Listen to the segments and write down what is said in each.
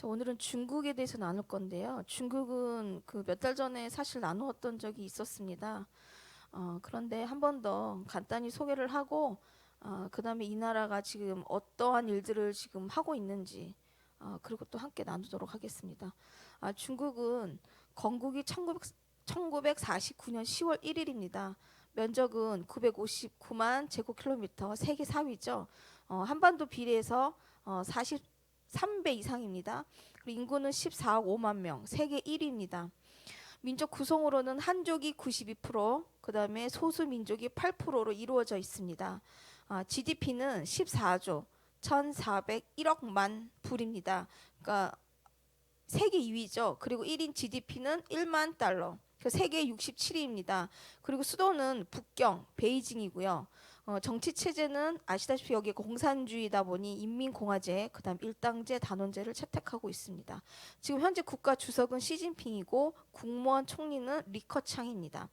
오늘은 중국에 대해서 나눌 건데요. 중국은 그 몇 달 전에 사실 나누었던 적이 있었습니다. 그런데 한 번 더 간단히 소개를 하고, 그다음에 이 나라가 지금 어떠한 일들을 지금 하고 있는지, 그리고 또 함께 나누도록 하겠습니다. 중국은 건국이 1949년 10월 1일입니다. 면적은 959만 제곱킬로미터, 세계 4위죠. 한반도 비례해서 43배 이상입니다. 그리고 인구는 14억 5만 명, 세계 1위입니다. 민족 구성으로는 한족이 92%, 그 다음에 소수 민족이 8%로 이루어져 있습니다. GDP는 14조 1,401억만 불입니다. 그러니까 세계 2위죠. 그리고 1인 GDP는 1만 달러. 세계 67위입니다. 그리고 수도는 북경, 베이징이고요. 정치 체제는 아시다시피 여기 공산주의다 보니 인민공화제, 그다음 일당제, 단원제를 채택하고 있습니다. 지금 현재 국가 주석은 시진핑이고 국무원 총리는 리커창입니다.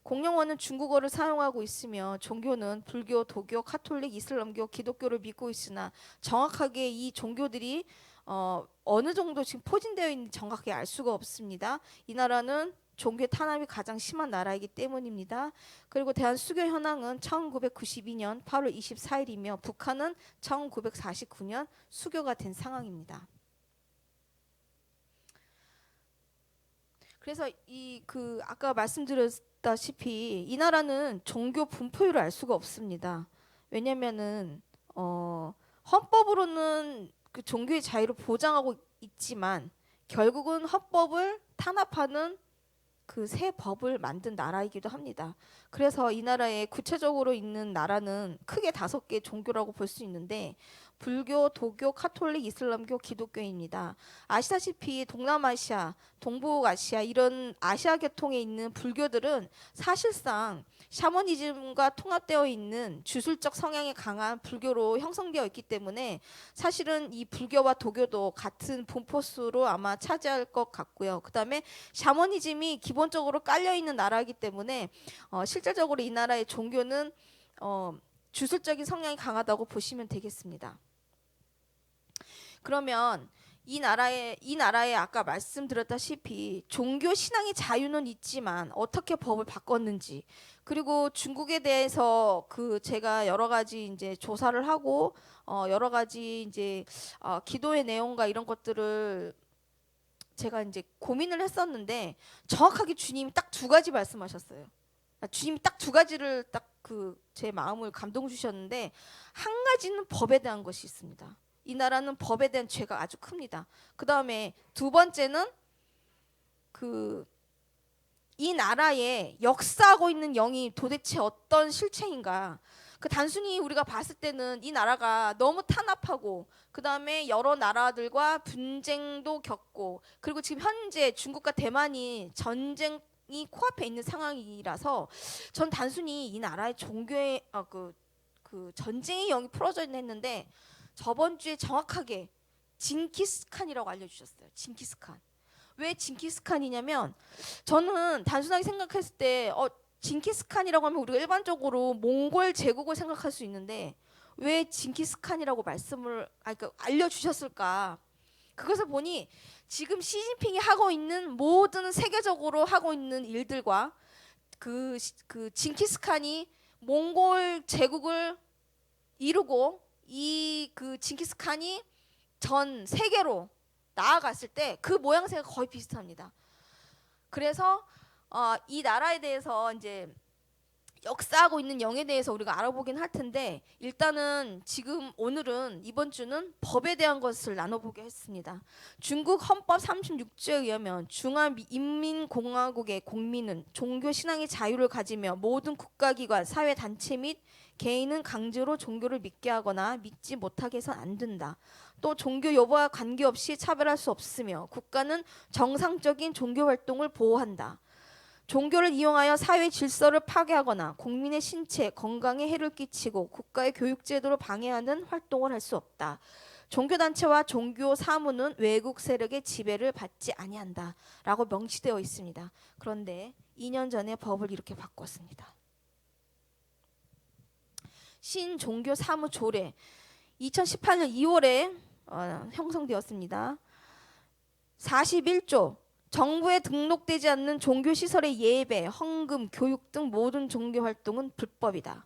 공용어는 중국어를 사용하고 있으며 종교는 불교, 도교, 카톨릭, 이슬람교, 기독교를 믿고 있으나 정확하게 이 종교들이 어느 정도 지금 포진되어 있는지 정확하게 알 수가 없습니다. 이 나라는 종교 탄압이 가장 심한 나라이기 때문입니다. 그리고 대한 수교 현황은 1992년 8월 24일이며 북한은 1949년 수교가 된 상황입니다. 그래서 아까 말씀드렸다시피 이 나라는 종교 분포율을 알 수가 없습니다. 왜냐면은 헌법으로는 그 종교의 자유를 보장하고 있지만 결국은 헌법을 탄압하는 그 새 법을 만든 나라이기도 합니다. 그래서 이 나라에 구체적으로 있는 나라는 크게 5개 종교라고 볼 수 있는데 불교, 도교, 카톨릭, 이슬람교, 기독교입니다. 아시다시피 동남아시아, 동북아시아 이런 아시아 계통에 있는 불교들은 사실상 샤머니즘과 통합되어 있는 주술적 성향이 강한 불교로 형성되어 있기 때문에 사실은 이 불교와 도교도 같은 분포수로 아마 차지할 것 같고요. 그다음에 샤머니즘이 기본적으로 깔려 있는 나라이기 때문에 실질적으로 이 나라의 종교는 주술적인 성향이 강하다고 보시면 되겠습니다. 그러면 이 나라에 아까 말씀드렸다시피 종교 신앙의 자유는 있지만 어떻게 법을 바꿨는지, 그리고 중국에 대해서 제가 여러 가지 이제 조사를 하고 여러 가지 이제 기도의 내용과 이런 것들을 제가 이제 고민을 했었는데 정확하게 주님이 딱 2가지 말씀하셨어요. 주님이 딱 2가지를 딱 제 마음을 감동 주셨는데, 한 가지는 법에 대한 것이 있습니다. 이 나라는 법에 대한 죄가 아주 큽니다. 그 다음에 2번째는 이 나라에 역사하고 있는 영이 도대체 어떤 실체인가. 단순히 우리가 봤을 때는 이 나라가 너무 탄압하고 그 다음에 여러 나라들과 분쟁도 겪고, 그리고 지금 현재 중국과 대만이 전쟁이 코앞에 있는 상황이라서 전 단순히 이 나라의 종교의 전쟁의 영이 풀어져 있나 했는데, 저번 주에 정확하게 징기스칸이라고 알려주셨어요. 징기스칸. 왜 징기스칸이냐면 저는 단순하게 생각했을 때 징기스칸이라고 하면 우리가 일반적으로 몽골 제국을 생각할 수 있는데 왜 징기스칸이라고 그러니까 알려주셨을까? 그것을 보니 지금 시진핑이 하고 있는 모든 세계적으로 하고 있는 일들과 그 징기스칸이 몽골 제국을 이루고 이 징기스칸이 전 세계로 나아갔을 때 그 모양새가 거의 비슷합니다. 그래서 이 나라에 대해서 이제 역사하고 있는 영에 대해서 우리가 알아보긴 할 텐데, 일단은 지금 오늘은 이번 주는 법에 대한 것을 나눠보게 했습니다. 중국 헌법 36조에 의하면 중화인민공화국의 국민은 종교 신앙의 자유를 가지며 모든 국가기관, 사회단체 및 개인은 강제로 종교를 믿게 하거나 믿지 못하게 해서는 안 된다. 또 종교 여부와 관계없이 차별할 수 없으며 국가는 정상적인 종교 활동을 보호한다. 종교를 이용하여 사회 질서를 파괴하거나 국민의 신체, 건강에 해를 끼치고 국가의 교육 제도를 방해하는 활동을 할 수 없다. 종교단체와 종교 사무는 외국 세력의 지배를 받지 아니한다. 라고 명시되어 있습니다. 그런데 2년 전에 법을 이렇게 바꿨습니다. 신종교 사무 조례 2018년 2월에 형성되었습니다. 41조 정부에 등록되지 않는 종교시설의 예배, 헌금, 교육 등 모든 종교활동은 불법이다.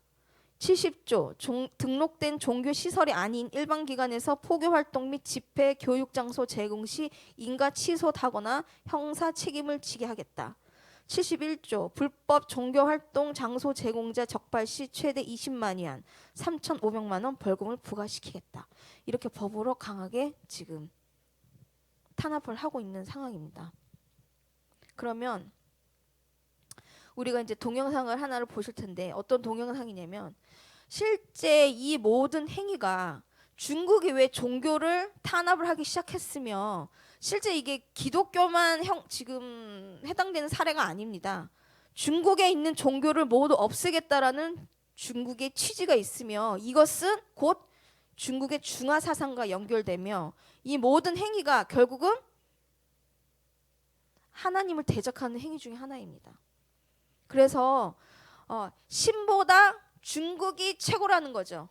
70조 등록된 종교시설이 아닌 일반기관에서 포교활동 및 집회, 교육장소 제공 시 인가 취소하거나 형사 책임을 지게 하겠다. 71조 불법 종교활동 장소 제공자 적발 시 최대 20만 위안, 3,500만 원 벌금을 부과시키겠다. 이렇게 법으로 강하게 지금 탄압을 하고 있는 상황입니다. 그러면 우리가 이제 동영상을 하나를 보실 텐데 어떤 동영상이냐면 실제 이 모든 행위가 중국이 왜 종교를 탄압을 하기 시작했으며 실제 이게 기독교만 지금 해당되는 사례가 아닙니다. 중국에 있는 종교를 모두 없애겠다라는 중국의 취지가 있으며 이것은 곧 중국의 중화 사상과 연결되며 이 모든 행위가 결국은 하나님을 대적하는 행위 중에 하나입니다. 그래서 신보다 중국이 최고라는 거죠.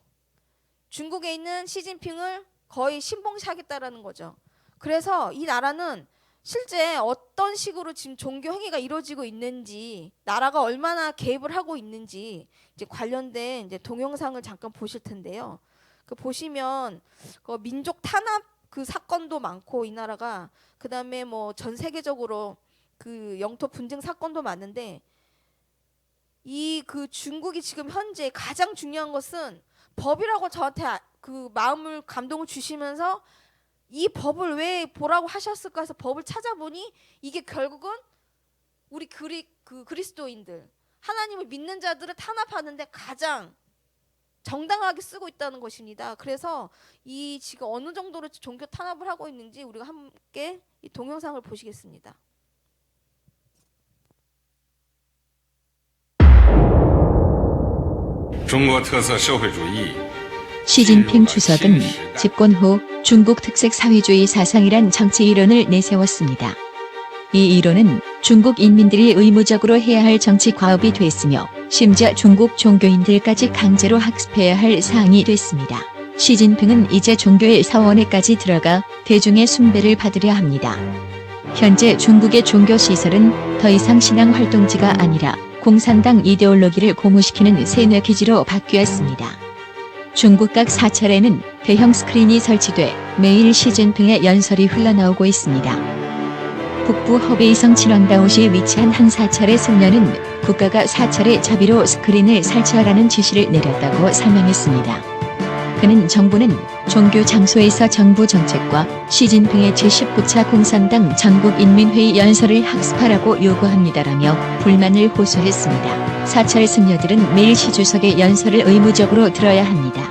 중국에 있는 시진핑을 거의 신봉시하겠다라는 거죠. 그래서 이 나라는 실제 어떤 식으로 지금 종교 행위가 이루어지고 있는지, 나라가 얼마나 개입을 하고 있는지 이제 관련된 이제 동영상을 잠깐 보실 텐데요. 그 보시면 그 민족 탄압 그 사건도 많고 이 나라가 그다음에 뭐 전 세계적으로 그 영토 분쟁 사건도 많은데 이 그 중국이 지금 현재 가장 중요한 것은 법이라고 저한테 그 마음을 감동을 주시면서 이 법을 왜 보라고 하셨을까 해서 법을 찾아보니 이게 결국은 우리 그리스도인들 하나님을 믿는 자들을 탄압하는데 가장 정당하게 쓰고 있다는 것입니다. 그래서 이 지금 어느 정도로 종교 탄압을 하고 있는지 우리가 함께 이 동영상을 보시겠습니다. 시진핑 주석은 집권 후 중국 특색 사회주의 사상이란 정치 이론을 내세웠습니다. 이 이론은 중국 인민들이 의무적으로 해야 할 정치 과업이 됐으며 심지어 중국 종교인들까지 강제로 학습해야 할 사항이 됐습니다. 시진핑은 이제 종교의 사원에까지 들어가 대중의 숭배를 받으려 합니다. 현재 중국의 종교시설은 더 이상 신앙 활동지가 아니라 공산당 이데올로기를 고무시키는 세뇌기지로 바뀌었습니다. 중국 각 사찰에는 대형 스크린이 설치돼 매일 시진핑의 연설이 흘러나오고 있습니다. 북부 허베이성 칠왕다오시에 위치한 한 사찰의 승려는 국가가 사찰에 자비로 스크린을 설치하라는 지시를 내렸다고 설명했습니다. 그는 정부는 종교 장소에서 정부 정책과 시진핑의 제19차 공산당 전국인민회의 연설을 학습하라고 요구합니다라며 불만을 호소했습니다. 사찰 승려들은 매일 시 주석의 연설을 의무적으로 들어야 합니다.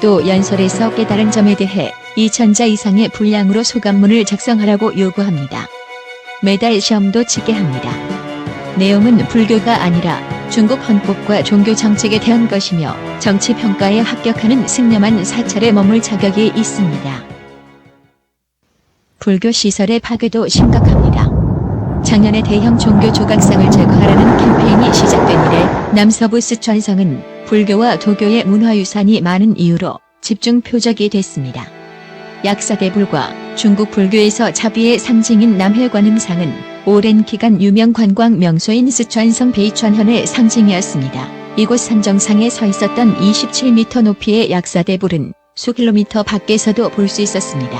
또 연설에서 깨달은 점에 대해 2,000자 이상의 분량으로 소감문을 작성하라고 요구합니다. 매달 시험도 치게 합니다. 내용은 불교가 아니라 중국 헌법과 종교 정책에 대한 것이며 정치평가에 합격하는 승려만 사찰에 머물 자격이 있습니다. 불교 시설의 파괴도 심각합니다. 작년에 대형 종교 조각상을 제거하라는 캠페인이 시작된 이래 남서부 스촨성은 불교와 도교의 문화유산이 많은 이유로 집중 표적이 됐습니다. 약사대불과 중국 불교에서 자비의 상징인 남해관음상은 오랜 기간 유명 관광 명소인 스촨성 베이촨현의 상징이었습니다. 이곳 산정상에 서 있었던 27m 높이의 약사대불은 수킬로미터 밖에서도 볼 수 있었습니다.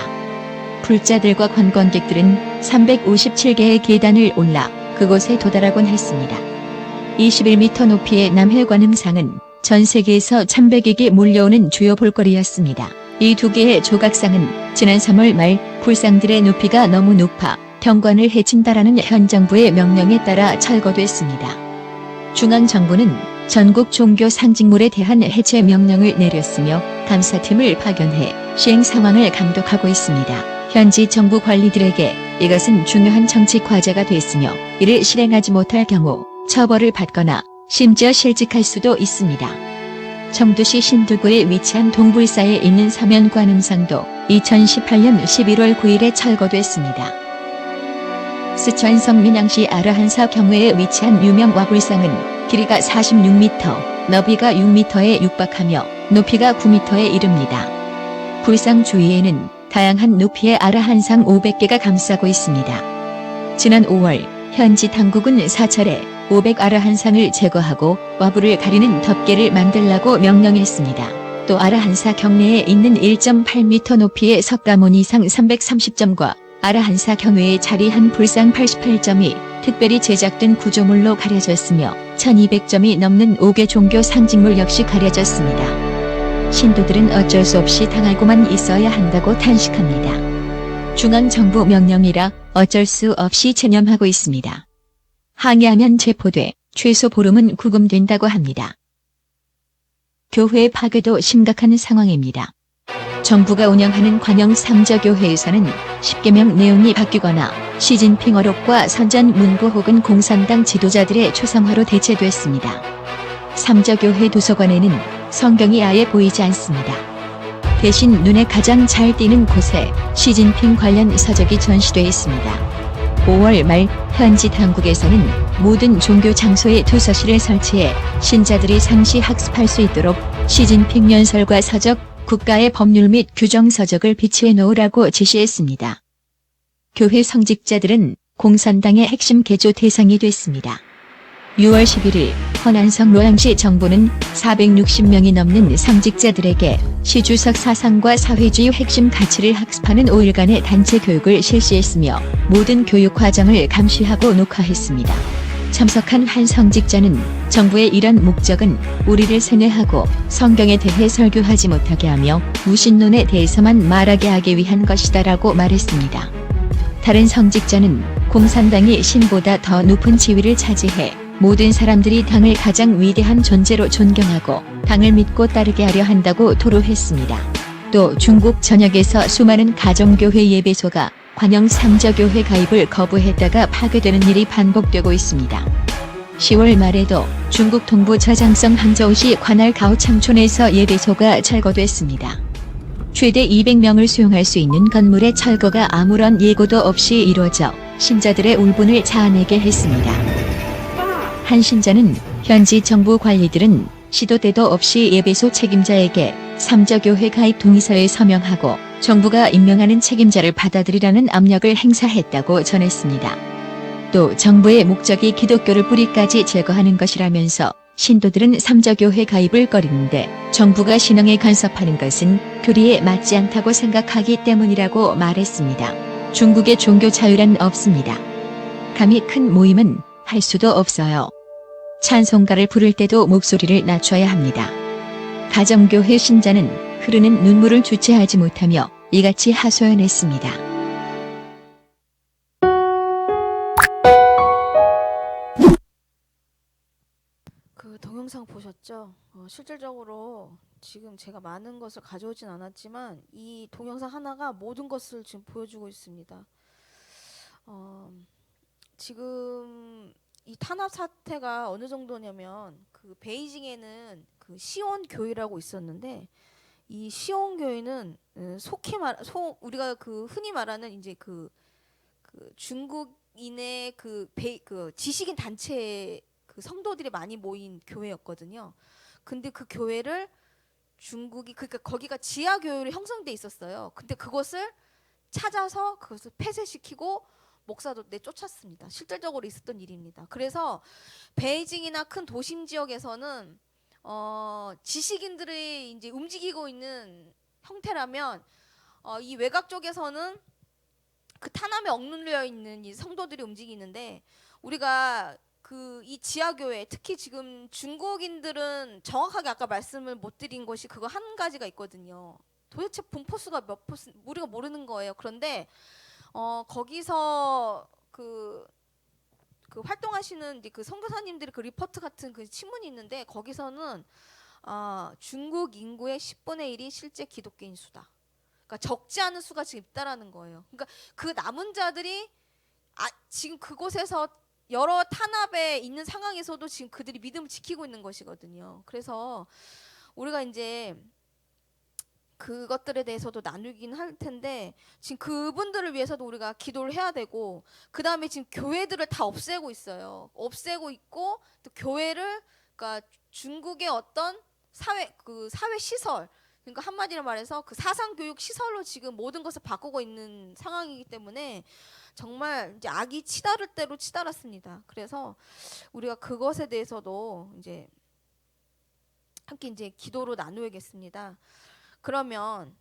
불자들과 관광객들은 357개의 계단을 올라 그곳에 도달하곤 했습니다. 21m 높이의 남해관음상은 전 세계에서 1,100에게 몰려오는 주요 볼거리였습니다. 이 두 개의 조각상은 지난 3월 말 불상들의 높이가 너무 높아 경관을 해친다라는 현 정부의 명령에 따라 철거됐습니다. 중앙정부는 전국 종교 상징물에 대한 해체 명령을 내렸으며 감사팀을 파견해 시행 상황을 감독하고 있습니다. 현지 정부 관리들에게 이것은 중요한 정치 과제가 됐으며 이를 실행하지 못할 경우 처벌을 받거나 심지어 실직할 수도 있습니다. 청두시 신두구에 위치한 동불사에 있는 사면관음상도 2018년 11월 9일에 철거됐습니다. 스촨성 민양시 아르한사 경회에 위치한 유명 와불상은 길이가 46m, 너비가 6m에 육박하며 높이가 9m에 이릅니다. 불상 주위에는 다양한 높이의 아라한상 500개가 감싸고 있습니다. 지난 5월 현지 당국은 사찰에 500아라한상을 제거하고 와부를 가리는 덮개를 만들라고 명령했습니다. 또 아라한사 경내에 있는 1.8m 높이의 석가모니 상 330점과 아라한사 경외에 자리한 불상 88점이 특별히 제작된 구조물로 가려졌으며 1200점이 넘는 5개 종교 상징물 역시 가려졌습니다. 신도들은 어쩔 수 없이 당하고만 있어야 한다고 탄식합니다. 중앙정부 명령이라 어쩔 수 없이 체념하고 있습니다. 항의하면 체포돼 최소 보름은 구금된다고 합니다. 교회 파괴도 심각한 상황입니다. 정부가 운영하는 관영 삼저교회에서는 10계명 내용이 바뀌거나 시진핑 어록과 선전문고 혹은 공산당 지도자들의 초상화로 대체됐습니다. 삼저교회 도서관에는 성경이 아예 보이지 않습니다. 대신 눈에 가장 잘 띄는 곳에 시진핑 관련 서적이 전시돼 있습니다. 5월 말 현지 당국에서는 모든 종교 장소에 도서실을 설치해 신자들이 상시 학습할 수 있도록 시진핑 연설과 서적, 국가의 법률 및 규정 서적을 비치해 놓으라고 지시했습니다. 교회 성직자들은 공산당의 핵심 개조 대상이 됐습니다. 6월 11일 허난성 로양시 정부는 460명이 넘는 성직자들에게 시주석 사상과 사회주의 핵심 가치를 학습하는 5일간의 단체 교육을 실시했으며 모든 교육 과정을 감시하고 녹화했습니다. 참석한 한 성직자는 정부의 이런 목적은 우리를 세뇌하고 성경에 대해 설교하지 못하게 하며 무신론에 대해서만 말하게 하기 위한 것이다라고 말했습니다. 다른 성직자는 공산당이 신보다 더 높은 지위를 차지해 모든 사람들이 당을 가장 위대한 존재로 존경하고 당을 믿고 따르게 하려 한다고 토로했습니다. 또 중국 전역에서 수많은 가정교회 예배소가 관영 삼저교회 가입을 거부했다가 파괴되는 일이 반복되고 있습니다. 10월 말에도 중국 동부 저장성 항저우시 관할 가오창촌에서 예배소가 철거됐습니다. 최대 200명을 수용할 수 있는 건물의 철거가 아무런 예고도 없이 이루어져 신자들의 울분을 자아내게 했습니다. 한 신자는 현지 정부 관리들은 시도 때도 없이 예배소 책임자에게 삼저교회 가입 동의서에 서명하고 정부가 임명하는 책임자를 받아들이라는 압력을 행사했다고 전했습니다. 또 정부의 목적이 기독교를 뿌리까지 제거하는 것이라면서 신도들은 삼저교회 가입을 꺼리는데 정부가 신앙에 간섭하는 것은 교리에 맞지 않다고 생각하기 때문이라고 말했습니다. 중국의 종교 자유란 없습니다. 감히 큰 모임은 할 수도 없어요. 찬송가를 부를 때도 목소리를 낮춰야 합니다. 가정교회 신자는 흐르는 눈물을 주체하지 못하며 이같이 하소연했습니다. 그 동영상 보셨죠? 실질적으로 지금 제가 많은 것을 가져오진 않았지만 이 동영상 하나가 모든 것을 지금 보여주고 있습니다. 지금 이 탄압 사태가 어느 정도냐면 그 베이징에는 그 시온 교회라고 있었는데 이 시온 교회는 우리가 그 흔히 말하는 이제 그 중국인의 그 지식인 단체 그 성도들이 많이 모인 교회였거든요. 근데 그 교회를 중국이 그러니까 거기가 지하 교회로 형성돼 있었어요. 근데 그것을 찾아서 그것을 폐쇄시키고 목사도 내쫓았습니다. 실질적으로 있었던 일입니다. 그래서 베이징이나 큰 도심 지역에서는 지식인들이 이제 움직이고 있는 형태라면 이 외곽 쪽에서는 그 탄압에 억눌려 있는 이 성도들이 움직이는데 우리가 이 지하교회 특히 지금 중국인들은 정확하게 아까 말씀을 못 드린 것이 그거 한 가지가 있거든요. 도대체 분포수가 몇 퍼센트 우리가 모르는 거예요. 그런데 거기서 그 활동하시는 이제 그 선교사님들의 그 리포트 같은 그 신문이 있는데 거기서는 중국 인구의 10분의 1이 실제 기독교인 수다. 그러니까 적지 않은 수가 지금 있다라는 거예요. 그러니까 그 남은 자들이 지금 그곳에서 여러 탄압에 있는 상황에서도 지금 그들이 믿음을 지키고 있는 것이거든요. 그래서 우리가 이제 그것들에 대해서도 나누긴 할 텐데 지금 그분들을 위해서도 우리가 기도를 해야 되고 그 다음에 지금 교회들을 다 없애고 있어요. 없애고 있고 또 교회를 그러니까 중국의 어떤 사회 시설 그러니까 한마디로 말해서 그 사상교육 시설로 지금 모든 것을 바꾸고 있는 상황이기 때문에 정말 이제 악이 치달을 대로 치달았습니다. 그래서 우리가 그것에 대해서도 이제 함께 이제 기도로 나누겠습니다. 그러면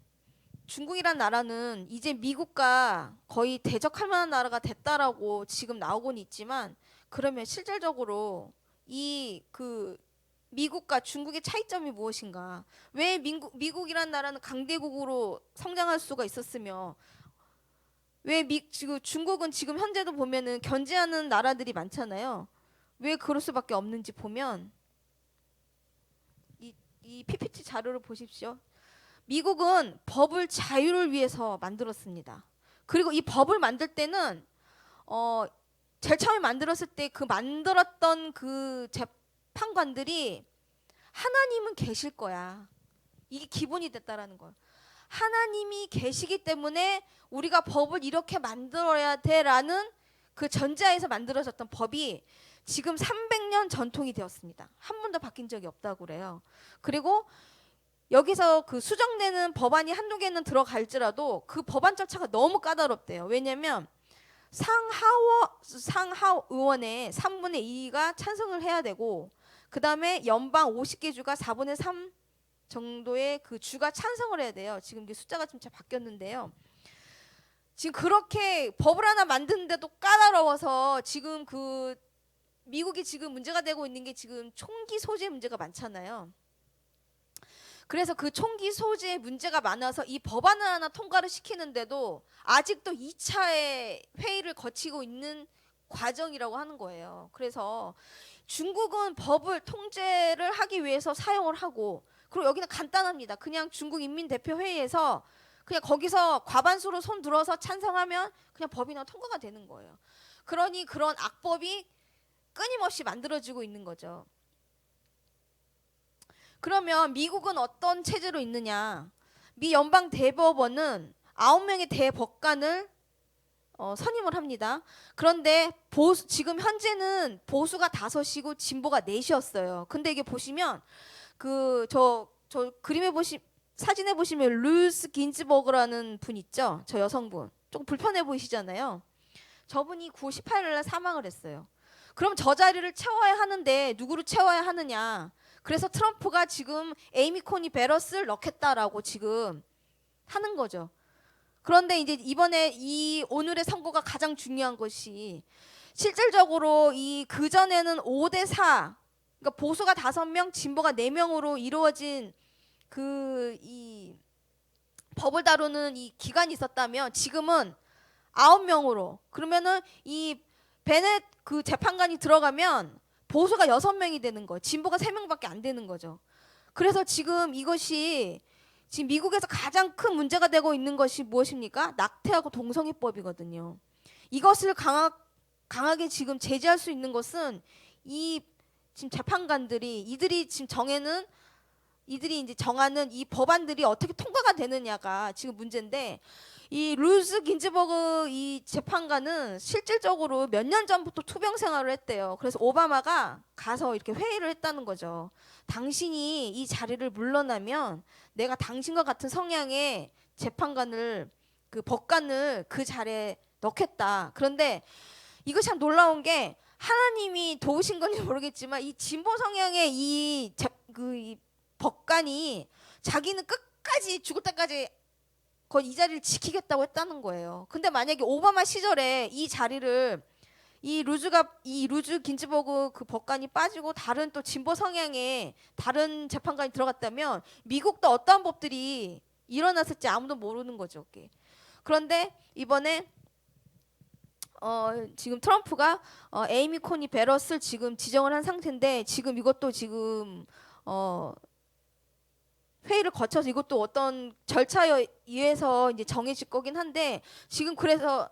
중국이란 나라는 이제 미국과 거의 대적할 만한 나라가 됐다라고 지금 나오곤 있지만, 그러면 실질적으로 이 그 미국과 중국의 차이점이 무엇인가? 왜 미국이란 나라는 강대국으로 성장할 수가 있었으며, 왜 지금 중국은 지금 현재도 보면은 견제하는 나라들이 많잖아요. 왜 그럴 수밖에 없는지 보면 이 PPT 자료를 보십시오. 미국은 법을 자유를 위해서 만들었습니다. 그리고 이 법을 만들 때는 제일 처음에 만들었을 때 그 만들었던 그 재판관들이 하나님은 계실 거야. 이게 기본이 됐다라는 거예요. 하나님이 계시기 때문에 우리가 법을 이렇게 만들어야 돼라는 그 전제하에서 만들어졌던 법이 지금 300년 전통이 되었습니다. 한 번도 바뀐 적이 없다고 그래요. 그리고 여기서 그 수정되는 법안이 한두 개는 들어갈지라도 그 법안 절차가 너무 까다롭대요. 왜냐면 상하의원의 3분의 2가 찬성을 해야 되고, 그 다음에 연방 50개 주가 4분의 3 정도의 그 주가 찬성을 해야 돼요. 지금 이게 숫자가 좀 잘 바뀌었는데요. 지금 그렇게 법을 하나 만드는데도 까다로워서 지금 그 미국이 지금 문제가 되고 있는 게 지금 총기 소재 문제가 많잖아요. 그래서 그 총기 소지의 문제가 많아서 이 법안을 하나 통과를 시키는데도 아직도 2차의 회의를 거치고 있는 과정이라고 하는 거예요. 그래서 중국은 법을 통제를 하기 위해서 사용을 하고, 그리고 여기는 간단합니다. 그냥 중국 인민대표회의에서 그냥 거기서 과반수로 손 들어서 찬성하면 그냥 법이나 통과가 되는 거예요. 그러니 그런 악법이 끊임없이 만들어지고 있는 거죠. 그러면 미국은 어떤 체제로 있느냐? 미 연방 대법원은 9명의 대법관을 선임을 합니다. 그런데 지금 현재는 보수가 5이고 진보가 4이었어요. 근데 이게 보시면 저 그림에 사진에 보시면 루스 긴즈버그라는 분 있죠? 저 여성분. 조금 불편해 보이시잖아요. 저분이 9월 18일 날 사망을 했어요. 그럼 저 자리를 채워야 하는데 누구를 채워야 하느냐? 그래서 트럼프가 지금 에이미 코니 베러스를 넣겠다라고 지금 하는 거죠. 그런데 이제 이번에 오늘의 선거가 가장 중요한 것이, 실질적으로 그전에는 5대4, 그러니까 보수가 5명, 진보가 4명으로 이루어진 이 법을 다루는 이 기관이 있었다면, 지금은 9명으로, 그러면은 이 베넷 그 재판관이 들어가면 보수가 6명이 되는 거예요. 진보가 3명밖에 안 되는 거죠. 그래서 지금 이것이 지금 미국에서 가장 큰 문제가 되고 있는 것이 무엇입니까? 낙태하고 동성애법이거든요. 이것을 강하게 지금 제재할 수 있는 것은 지금 재판관들이 이들이 이제 정하는 이 법안들이 어떻게 통과가 되느냐가 지금 문제인데, 이 루스 긴즈버그 이 재판관은 실질적으로 몇 년 전부터 투병 생활을 했대요. 그래서 오바마가 가서 이렇게 회의를 했다는 거죠. 당신이 이 자리를 물러나면 내가 당신과 같은 성향의 재판관을, 그 법관을 그 자리에 넣겠다. 그런데 이거 참 놀라운 게, 하나님이 도우신 건지 모르겠지만 이 진보 성향의 이 법관이 자기는 끝까지 죽을 때까지 거의 이 자리를 지키겠다고 했다는 거예요. 근데 만약에 오바마 시절에 이 자리를 이 루즈 긴즈버그 그 법관이 빠지고 다른 또 진보 성향의 다른 재판관이 들어갔다면 미국도 어떠한 법들이 일어났을지 아무도 모르는 거죠. 그런데 이번에 지금 트럼프가 에이미 코니 베러스를 지금 지정을 한 상태인데, 지금 이것도 지금 회의를 거쳐서 이것도 어떤 절차에 의해서 이제 정해질 거긴 한데, 지금 그래서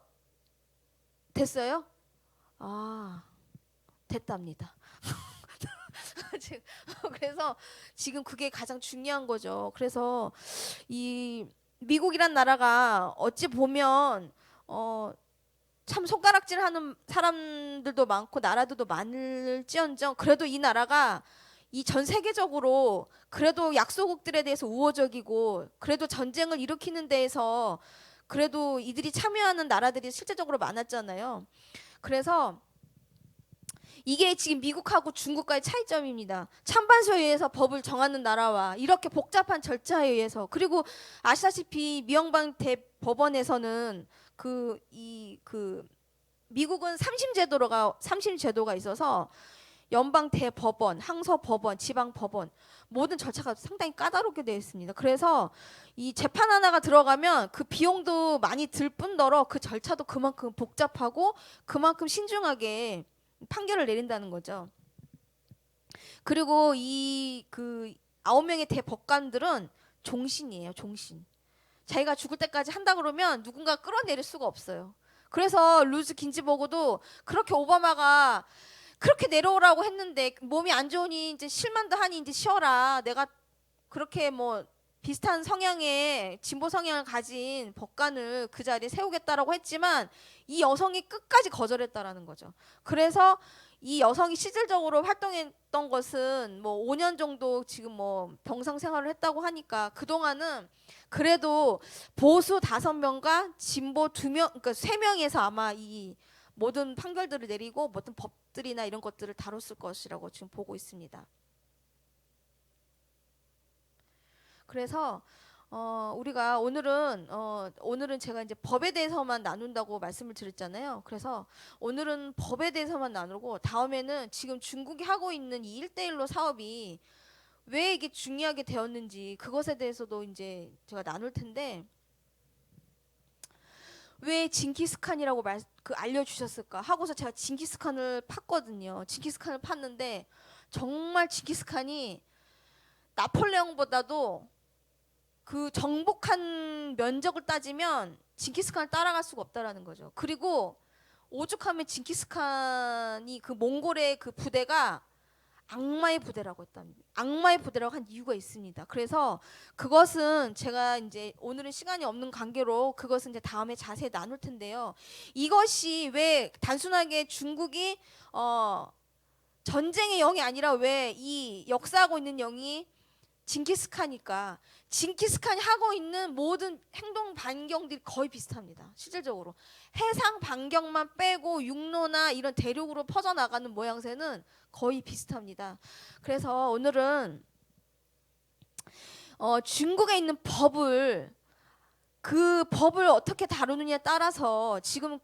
됐어요? 됐답니다. 그래서 지금 그게 가장 중요한 거죠. 그래서 이 미국이란 나라가 어찌 보면 참 손가락질하는 사람들도 많고 나라들도 많을지언정, 그래도 이 나라가 이 전 세계적으로 그래도 약소국들에 대해서 우호적이고 그래도 전쟁을 일으키는 데에서 그래도 이들이 참여하는 나라들이 실제적으로 많았잖아요. 그래서 이게 지금 미국하고 중국과의 차이점입니다. 찬반수에 의해서 법을 정하는 나라와 이렇게 복잡한 절차에 의해서, 그리고 아시다시피 미연방 대법원에서는 미국은 삼심제도가 있어서 연방 대법원, 항소법원, 지방법원 모든 절차가 상당히 까다롭게 되어 있습니다. 그래서 이 재판 하나가 들어가면 그 비용도 많이 들 뿐더러 그 절차도 그만큼 복잡하고 그만큼 신중하게 판결을 내린다는 거죠. 그리고 이 9명의 대법관들은 종신이에요. 종신. 자기가 죽을 때까지 한다 그러면 누군가 끌어내릴 수가 없어요. 그래서 루즈 긴지버그도 그렇게 오바마가 그렇게 내려오라고 했는데 몸이 안 좋으니 이제 실만도 하니 이제 쉬어라. 내가 그렇게 뭐 비슷한 성향의 진보 성향을 가진 법관을 그 자리에 세우겠다라고 했지만 이 여성이 끝까지 거절했다라는 거죠. 그래서 이 여성이 실질적으로 활동했던 것은 뭐 5년 정도 지금 뭐 병상 생활을 했다고 하니까 그동안은 그래도 보수 5명과 진보 2명, 그러니까 3명에서 아마 이 모든 판결들을 내리고 모든 법들이나 이런 것들을 다뤘을 것이라고 지금 보고 있습니다. 그래서 우리가 오늘은 제가 이제 법에 대해서만 나눈다고 말씀을 드렸잖아요. 그래서 오늘은 법에 대해서만 나누고 다음에는 지금 중국이 하고 있는 이 1대1로 사업이 왜 이게 중요하게 되었는지 그것에 대해서도 이제 제가 나눌 텐데, 왜 징기스칸이라고 알려주셨을까 하고서 제가 징기스칸을 팠거든요. 징기스칸을 팠는데 정말 징기스칸이 나폴레옹보다도 그 정복한 면적을 따지면 징기스칸을 따라갈 수가 없다라는 거죠. 그리고 오죽하면 징기스칸이 그 몽골의 그 부대가 악마의 부대라고 했답니다. 악마의 부대라고 한 이유가 있습니다. 그래서 그것은 제가 이제 오늘은 시간이 없는 관계로 그것은 이제 다음에 자세히 나눌 텐데요. 이것이 왜 단순하게 중국이 전쟁의 영이 아니라 왜 이 역사하고 있는 영이 징기스칸이니까 징기스칸이 하고 있는 모든 행동 반경들이 거의 비슷합니다. 실질적으로 해상 반경만 빼고 육로나 이런 대륙으로 퍼져나가는 모양새는 거의 비슷합니다. 그래서 오늘은 중국에 있는 그 법을 어떻게 다루느냐에 따라서 지금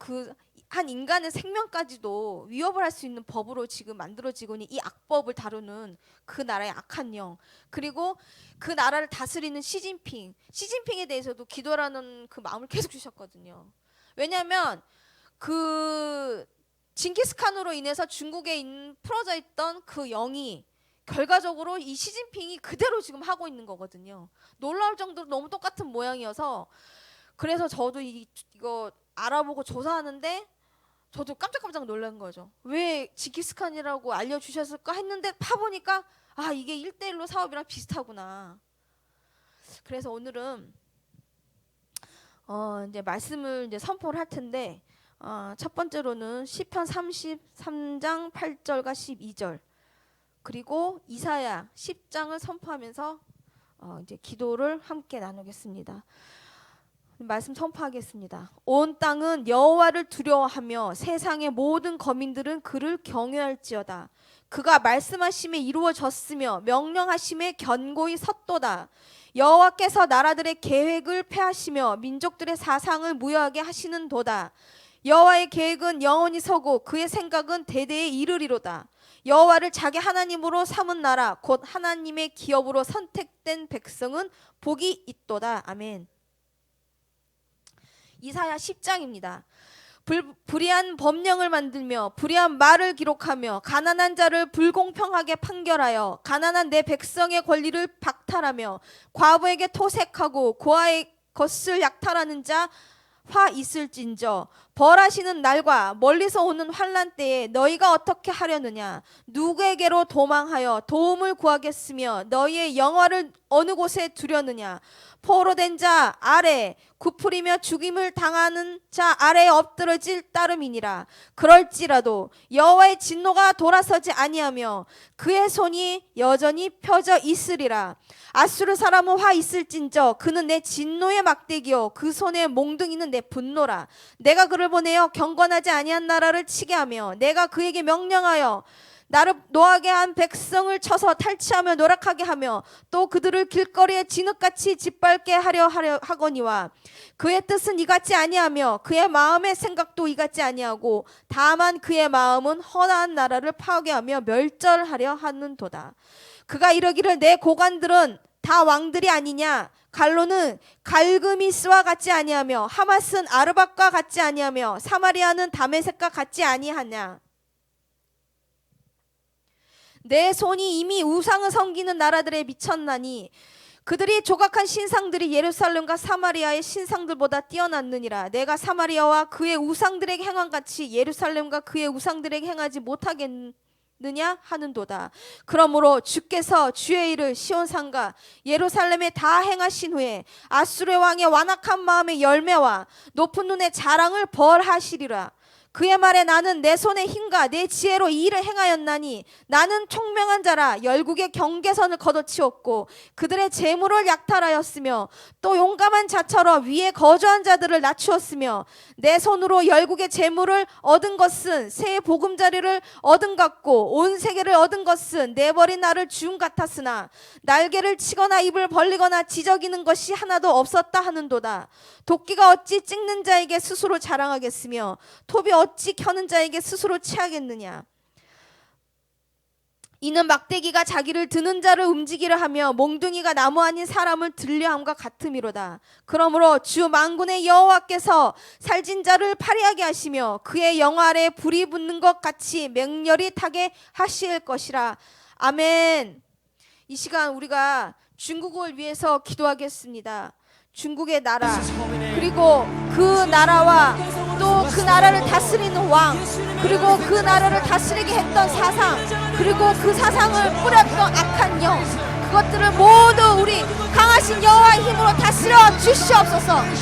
한 인간의 생명까지도 위협을 할 수 있는 법으로 지금 만들어지고 있는 이 악법을 다루는 그 나라의 악한 영, 그리고 그 나라를 다스리는 시진핑에 대해서도 기도라는 그 마음을 계속 주셨거든요. 왜냐하면 그 징기스칸으로 인해서 중국에 풀어져 있던 그 영이 결과적으로 이 시진핑이 그대로 지금 하고 있는 거거든요. 놀라울 정도로 너무 똑같은 모양이어서, 그래서 저도 이거 알아보고 조사하는데 저도 깜짝깜짝 놀란 거죠. 왜 징기스칸이라고 알려주셨을까 했는데 파보니까 이게 1대1로 사업이랑 비슷하구나. 그래서 오늘은 이제 말씀을 이제 선포를 할 텐데, 첫 번째로는 시편 33장 8절과 12절, 그리고 이사야 10장을 선포하면서 이제 기도를 함께 나누겠습니다. 말씀 선포하겠습니다. 온 땅은 여호와를 두려워하며 세상의 모든 거민들은 그를 경외할지어다. 그가 말씀하심에 이루어졌으며 명령하심에 견고히 섰도다. 여호와께서 나라들의 계획을 폐하시며 민족들의 사상을 무효하게 하시는도다. 여호와의 계획은 영원히 서고 그의 생각은 대대에 이르리로다. 여호와를 자기 하나님으로 삼은 나라 곧 하나님의 기업으로 선택된 백성은 복이 있도다. 아멘. 이사야 10장입니다. 불의한 법령을 만들며 불의한 말을 기록하며 가난한 자를 불공평하게 판결하여 가난한 내 백성의 권리를 박탈하며 과부에게 토색하고 고아의 것을 약탈하는 자 화 있을진저. 벌하시는 날과 멀리서 오는 환난 때에 너희가 어떻게 하려느냐? 누구에게로 도망하여 도움을 구하겠으며 너희의 영화를 어느 곳에 두려느냐? 포로된 자 아래 굽으리며 죽임을 당하는 자 아래에 엎드러질 따름이니라. 그럴지라도 여호와의 진노가 돌아서지 아니하며 그의 손이 여전히 펴져 있으리라. 아수르 사람은 화 있을진저 그는 내 진노의 막대기요 그 손에 몽둥이는 내 분노라. 내가 그를 보내어 경건하지 아니한 나라를 치게 하며 내가 그에게 명령하여 나를 노하게 한 백성을 쳐서 탈취하며 노력하게 하며 또 그들을 길거리에 진흙같이 짓밟게 하려 하거니와 그의 뜻은 이같지 아니하며 그의 마음의 생각도 이같지 아니하고 다만 그의 마음은 허다한 나라를 파괴하며 멸절하려 하는도다. 그가 이러기를 내 고관들은 다 왕들이 아니냐. 갈로는 갈그미스와 같지 아니하며 하맛은 아르밧과 같지 아니하며 사마리아는 다메섹과 같지 아니하냐. 내 손이 이미 우상을 섬기는 나라들에 미쳤나니 그들이 조각한 신상들이 예루살렘과 사마리아의 신상들보다 뛰어났느니라. 내가 사마리아와 그의 우상들에게 행한 같이 예루살렘과 그의 우상들에게 행하지 못하겠느냐 하는도다. 그러므로 주께서 주의 일을 시온산과 예루살렘에 다 행하신 후에 아수르 왕의 완악한 마음의 열매와 높은 눈의 자랑을 벌하시리라. 그의 말에 나는 내 손의 힘과 내 지혜로 이 일을 행하였나니 나는 총명한 자라 열국의 경계선을 걷어치웠고 그들의 재물을 약탈하였으며 또 용감한 자처럼 위에 거주한 자들을 낮추었으며 내 손으로 열국의 재물을 얻은 것은 새 보금자리를 얻은 같고 온 세계를 얻은 것은 내버린 나를 줌 같았으나 날개를 치거나 입을 벌리거나 지저귀는 것이 하나도 없었다 하는도다. 도끼가 어찌 찍는 자에게 스스로 자랑하겠으며 톱이 어찌 켜는 자에게 스스로 취하겠느냐. 이는 막대기가 자기를 드는 자를 움직이려 하며 몽둥이가 나무 아닌 사람을 들려함과 같음이로다. 그러므로 주 만군의 여호와께서 살진 자를 파리하게 하시며 그의 영 아래에 불이 붙는 것 같이 맹렬히 타게 하실 것이라. 아멘. 이 시간 우리가 중국을 위해서 기도하겠습니다. 중국의 나라 그리고 그 나라와 또 그 나라를 다스리는 왕 그리고 그 나라를 다스리게 했던 사상 그리고 그 사상을 뿌렸던 악한 영 그것들을 모두 우리 강하신 여호와의 힘으로 다스려 주시옵소서.